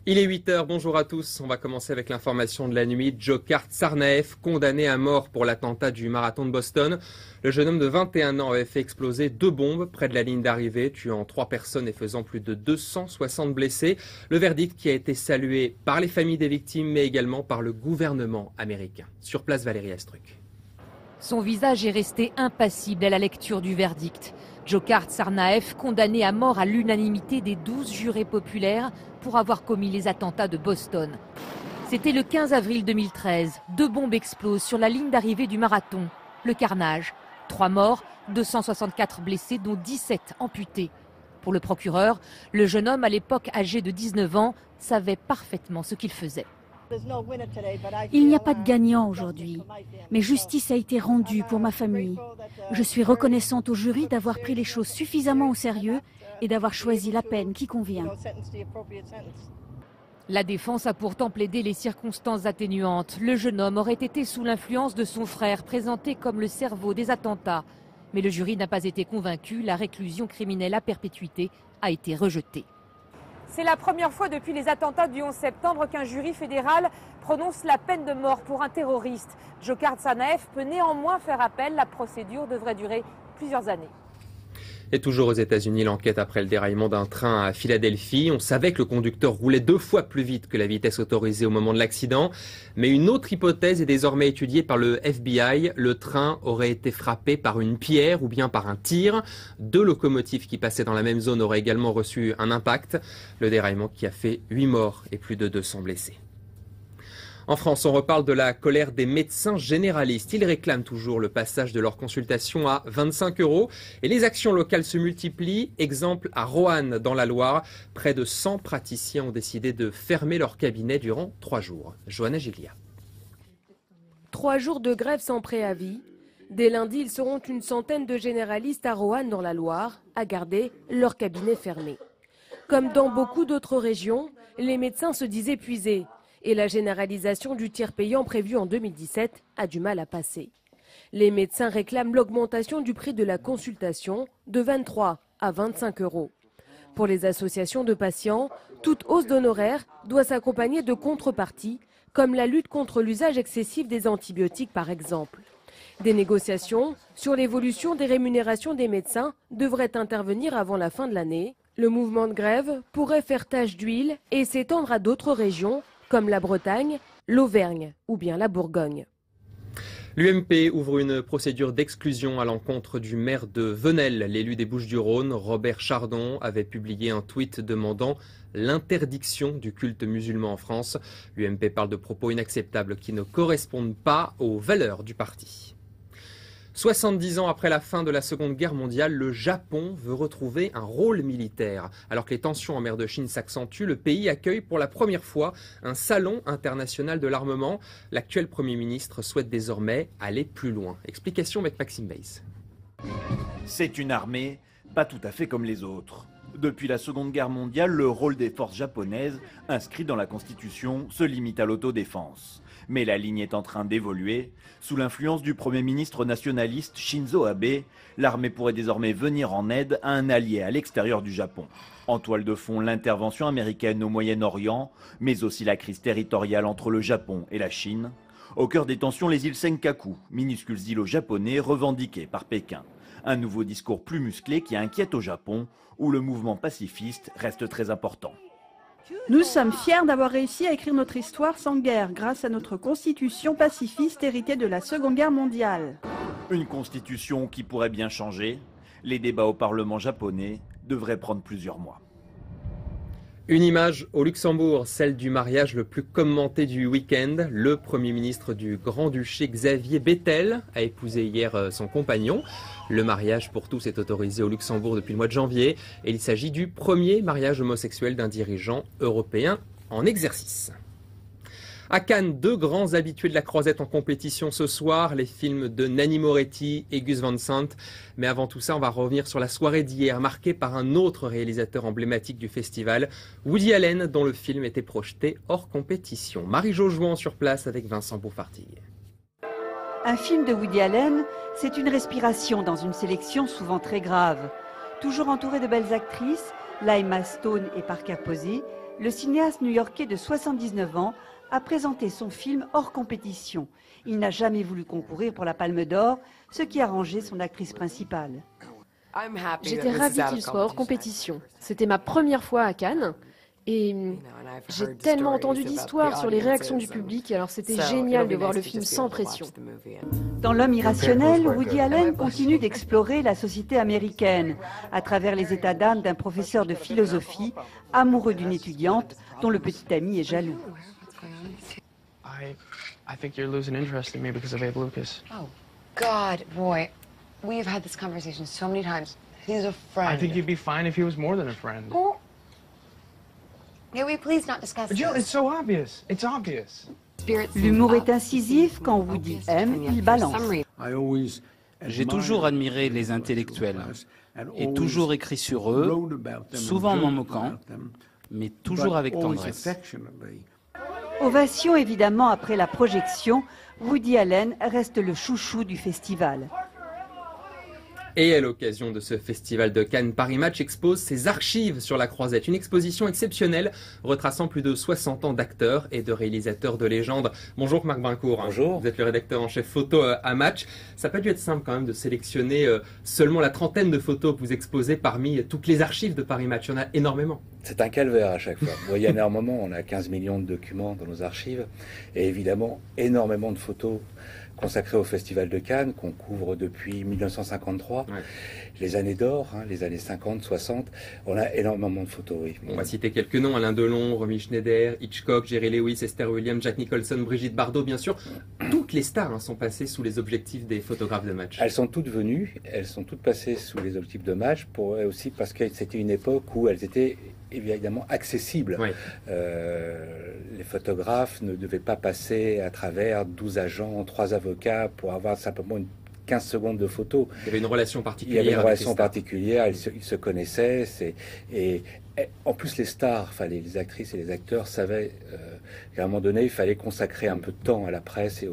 Il est 8 h, bonjour à tous. On va commencer avec l'information de la nuit. Dzhokhar Tsarnaev, condamné à mort pour l'attentat du marathon de Boston. Le jeune homme de 21 ans avait fait exploser 2 bombes près de la ligne d'arrivée, tuant 3 personnes et faisant plus de 260 blessés. Le verdict qui a été salué par les familles des victimes, mais également par le gouvernement américain. Sur place, Valérie Astruc. Son visage est resté impassible à la lecture du verdict. Dzhokhar Tsarnaev, condamné à mort à l'unanimité des 12 jurés populaires pour avoir commis les attentats de Boston. C'était le 15 avril 2013. 2 bombes explosent sur la ligne d'arrivée du marathon. Le carnage. 3 morts, 264 blessés, dont 17 amputés. Pour le procureur, le jeune homme, à l'époque âgé de 19 ans, savait parfaitement ce qu'il faisait. Il n'y a pas de gagnant aujourd'hui, mais justice a été rendue pour ma famille. Je suis reconnaissante au jury d'avoir pris les choses suffisamment au sérieux et d'avoir choisi la peine qui convient. La défense a pourtant plaidé les circonstances atténuantes. Le jeune homme aurait été sous l'influence de son frère, présenté comme le cerveau des attentats. Mais le jury n'a pas été convaincu, la réclusion criminelle à perpétuité a été rejetée. C'est la première fois depuis les attentats du 11 septembre qu'un jury fédéral prononce la peine de mort pour un terroriste. Dzhokhar Tsarnaev peut néanmoins faire appel. La procédure devrait durer plusieurs années. Et toujours aux États-Unis, l'enquête après le déraillement d'un train à Philadelphie. On savait que le conducteur roulait 2 fois plus vite que la vitesse autorisée au moment de l'accident. Mais une autre hypothèse est désormais étudiée par le FBI. Le train aurait été frappé par une pierre ou bien par un tir. 2 locomotives qui passaient dans la même zone auraient également reçu un impact. Le déraillement qui a fait 8 morts et plus de 200 blessés. En France, on reparle de la colère des médecins généralistes. Ils réclament toujours le passage de leur consultation à 25 € et les actions locales se multiplient. Exemple à Roanne dans la Loire, près de 100 praticiens ont décidé de fermer leur cabinet durant 3 jours. Johanna Giglia. 3 jours de grève sans préavis. Dès lundi, ils seront une centaine de généralistes à Roanne dans la Loire à garder leur cabinet fermé. Comme dans beaucoup d'autres régions, les médecins se disent épuisés. Et la généralisation du tiers payant prévue en 2017 a du mal à passer. Les médecins réclament l'augmentation du prix de la consultation de 23 à 25 €. Pour les associations de patients, toute hausse d'honoraires doit s'accompagner de contreparties, comme la lutte contre l'usage excessif des antibiotiques par exemple. Des négociations sur l'évolution des rémunérations des médecins devraient intervenir avant la fin de l'année. Le mouvement de grève pourrait faire tache d'huile et s'étendre à d'autres régions, comme la Bretagne, l'Auvergne ou bien la Bourgogne. L'UMP ouvre une procédure d'exclusion à l'encontre du maire de Venelle. L'élu des Bouches-du-Rhône, Robert Chardon, avait publié un tweet demandant l'interdiction du culte musulman en France. L'UMP parle de propos inacceptables qui ne correspondent pas aux valeurs du parti. 70 ans après la fin de la Seconde Guerre mondiale, le Japon veut retrouver un rôle militaire. Alors que les tensions en mer de Chine s'accentuent, le pays accueille pour la première fois un salon international de l'armement. L'actuel Premier ministre souhaite désormais aller plus loin. Explication avec Maxime Beyss. C'est une armée pas tout à fait comme les autres. Depuis la Seconde Guerre mondiale, le rôle des forces japonaises, inscrit dans la Constitution, se limite à l'autodéfense. Mais la ligne est en train d'évoluer. Sous l'influence du Premier ministre nationaliste Shinzo Abe, l'armée pourrait désormais venir en aide à un allié à l'extérieur du Japon. En toile de fond, l'intervention américaine au Moyen-Orient, mais aussi la crise territoriale entre le Japon et la Chine. Au cœur des tensions, les îles Senkaku, minuscules îlots japonais revendiqués par Pékin. Un nouveau discours plus musclé qui inquiète au Japon, où le mouvement pacifiste reste très important. Nous sommes fiers d'avoir réussi à écrire notre histoire sans guerre grâce à notre constitution pacifiste héritée de la Seconde Guerre mondiale. Une constitution qui pourrait bien changer. Les débats au Parlement japonais devraient prendre plusieurs mois. Une image au Luxembourg, celle du mariage le plus commenté du week-end. Le Premier ministre du Grand-Duché, Xavier Bettel, a épousé hier son compagnon. Le mariage pour tous est autorisé au Luxembourg depuis le mois de janvier. Et il s'agit du premier mariage homosexuel d'un dirigeant européen en exercice. À Cannes, 2 grands habitués de la croisette en compétition ce soir, les films de Nanni Moretti et Gus Van Sant. Mais avant tout ça, on va revenir sur la soirée d'hier, marquée par un autre réalisateur emblématique du festival, Woody Allen, dont le film était projeté hors compétition. Marie-Jo Jouan sur place avec Vincent Beaufartille. Un film de Woody Allen, c'est une respiration dans une sélection souvent très grave. Toujours entouré de belles actrices, Emma Stone et Parker Posey, Le cinéaste new-yorkais de 79 ans a présenté son film hors compétition. Il n'a jamais voulu concourir pour la Palme d'Or, ce qui a arrangé son actrice principale. J'étais ravie qu'il soit hors compétition. C'était ma première fois à Cannes. Et j'ai tellement entendu d'histoires sur les réactions du public, alors c'était génial de voir le film sans pression. Dans L'homme irrationnel, Woody Allen continue d'explorer la société américaine à travers les états d'âme d'un professeur de philosophie amoureux d'une étudiante dont le petit ami est jaloux. I think you're losing interest in me because of Abe Lucas. Oh, God, Roy. We've had this conversation so many times. He's a friend. I think you'd be fine if he was more than a friend. Oh. May we please not discuss But Jill, this? it's so obvious. It's obvious. L'humour est incisif, quand Woody aime, il balance. J'ai toujours admiré les intellectuels et toujours écrit sur eux, souvent m'en moquant, mais toujours avec tendresse. Ovation évidemment après la projection, Woody Allen reste le chouchou du festival. Et à l'occasion de ce festival de Cannes, Paris Match expose ses archives sur la Croisette. Une exposition exceptionnelle retraçant plus de 60 ans d'acteurs et de réalisateurs de légende. Bonjour Marc Brincourt. Bonjour. Vous êtes le rédacteur en chef photo à Match. Ça n'a pas dû être simple quand même de sélectionner seulement la trentaine de photos que vous exposez parmi toutes les archives de Paris Match. Il y en a énormément. C'est un calvaire à chaque fois. Vous voyez, énormément, on a 15 millions de documents dans nos archives et évidemment énormément de photos consacrées au Festival de Cannes qu'on couvre depuis 1953, les années d'or, les années 50, 60. On a énormément de photos, oui. On va citer quelques noms, Alain Delon, Romy Schneider, Hitchcock, Jerry Lewis, Esther Williams, Jack Nicholson, Brigitte Bardot, bien sûr. Toutes les stars sont passées sous les objectifs des photographes de Match. Elles sont toutes venues, elles sont toutes passées sous les objectifs de Match, aussi parce que c'était une époque où elles étaient évidemment accessibles. Oui. Les photographes ne devaient pas passer à travers 12 agents, 3 avocats pour avoir simplement 15 secondes de photo. Il y avait une relation particulière. Il y avait une relation particulière, ils se connaissaient. Et en plus, les stars, enfin les actrices et les acteurs savaient qu'à un moment donné, il fallait consacrer un peu de temps à la presse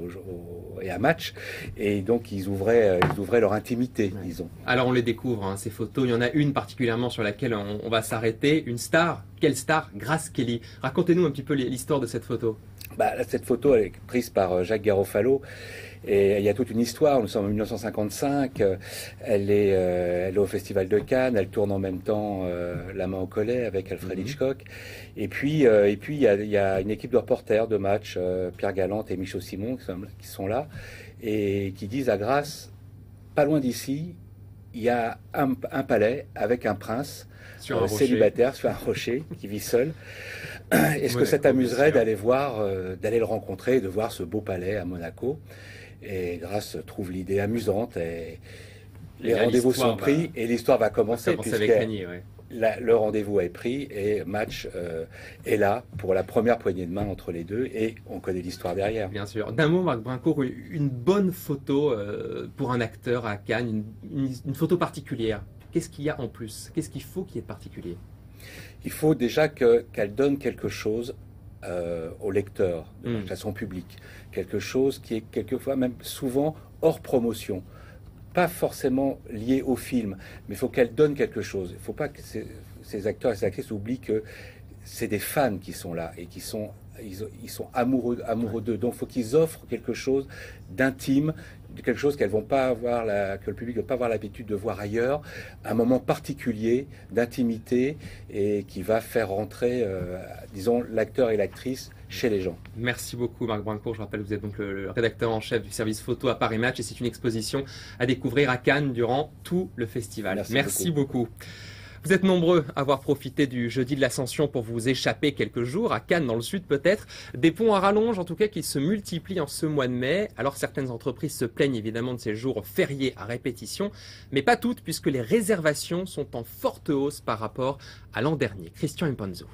et à Match. Et donc, ils ouvraient leur intimité, disons. Alors, on les découvre, ces photos. Il y en a une particulièrement sur laquelle on va s'arrêter. Une star. Quelle star? Grace Kelly. Racontez-nous un petit peu l'histoire de cette photo. Cette photo, elle est prise par Jacques Garofalo. Et il y a toute une histoire. Nous sommes en 1955. Elle est au Festival de Cannes. Elle tourne en même temps La main au collet avec Alfred Hitchcock. Et puis il y a une équipe de reporters de Match, Pierre Galante et Michaud Simon, qui sont là et qui disent à Grace, pas loin d'ici, il y a un palais avec un prince célibataire sur un rocher qui vit seul. Est-ce que ça t'amuserait d'aller le rencontrer, de voir ce beau palais à Monaco? Et Grace trouve l'idée amusante et les rendez-vous sont pris et l'histoire va commencer le rendez-vous est pris et Match est là pour la première poignée de main entre les deux et on connaît l'histoire derrière. Bien sûr. D'un mot, Marc Brincourt, une bonne photo pour un acteur à Cannes, une photo particulière. Qu'est-ce qu'il y a en plus? Qu'est-ce qu'il faut qu'il y ait de particulier? Il faut déjà qu'elle donne quelque chose au lecteur, à son public. Quelque chose qui est quelquefois, même souvent, hors promotion. Pas forcément lié au film, mais il faut qu'elle donne quelque chose. Il ne faut pas que ces acteurs et ces actrices oublient que c'est des fans qui sont là et ils sont amoureux d'eux. Donc il faut qu'ils offrent quelque chose d'intime, quelque chose qu'elles vont pas avoir que le public ne va pas avoir l'habitude de voir ailleurs, un moment particulier d'intimité et qui va faire rentrer, disons, l'acteur et l'actrice chez les gens. Merci beaucoup Marc Brincourt. Je rappelle que vous êtes donc le rédacteur en chef du service photo à Paris Match et c'est une exposition à découvrir à Cannes durant tout le festival. Merci beaucoup. Vous êtes nombreux à avoir profité du jeudi de l'Ascension pour vous échapper quelques jours, à Cannes dans le sud peut-être. Des ponts à rallonge en tout cas qui se multiplient en ce mois de mai. Alors certaines entreprises se plaignent évidemment de ces jours fériés à répétition, mais pas toutes puisque les réservations sont en forte hausse par rapport à l'an dernier. Christian Mpanzo.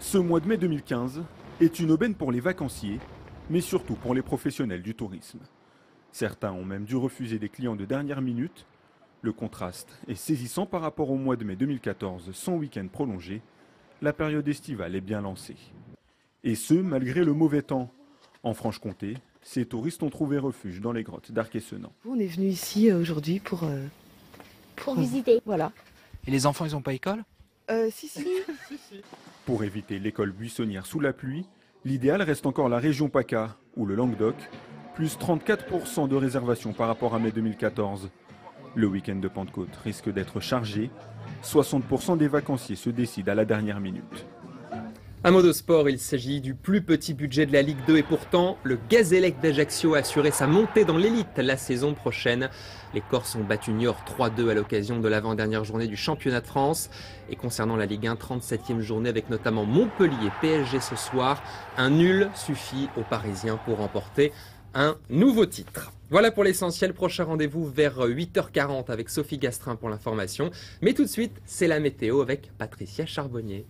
Ce mois de mai 2015 est une aubaine pour les vacanciers, mais surtout pour les professionnels du tourisme. Certains ont même dû refuser des clients de dernière minute. Le contraste est saisissant par rapport au mois de mai 2014, sans week-end prolongé. La période estivale est bien lancée. Et ce, malgré le mauvais temps. En Franche-Comté, ces touristes ont trouvé refuge dans les grottes d'Arc-et-Senans. On est venu ici aujourd'hui pour visiter. Voilà. Et les enfants, ils n'ont pas école? Si. Pour éviter l'école buissonnière sous la pluie, l'idéal reste encore la région PACA ou le Languedoc, plus 34% de réservations par rapport à mai 2014. Le week-end de Pentecôte risque d'être chargé. 60% des vacanciers se décident à la dernière minute. Un mot de sport, il s'agit du plus petit budget de la Ligue 2 et pourtant, le Gazélec d'Ajaccio a assuré sa montée dans l'élite la saison prochaine. Les Corses ont battu Niort 3-2 à l'occasion de l'avant-dernière journée du championnat de France. Et concernant la Ligue 1, 37e journée avec notamment Montpellier PSG ce soir, un nul suffit aux Parisiens pour remporter un nouveau titre. Voilà pour l'essentiel. Prochain rendez-vous vers 8h40 avec Sophie Gastrin pour l'information. Mais tout de suite, c'est la météo avec Patricia Charbonnier.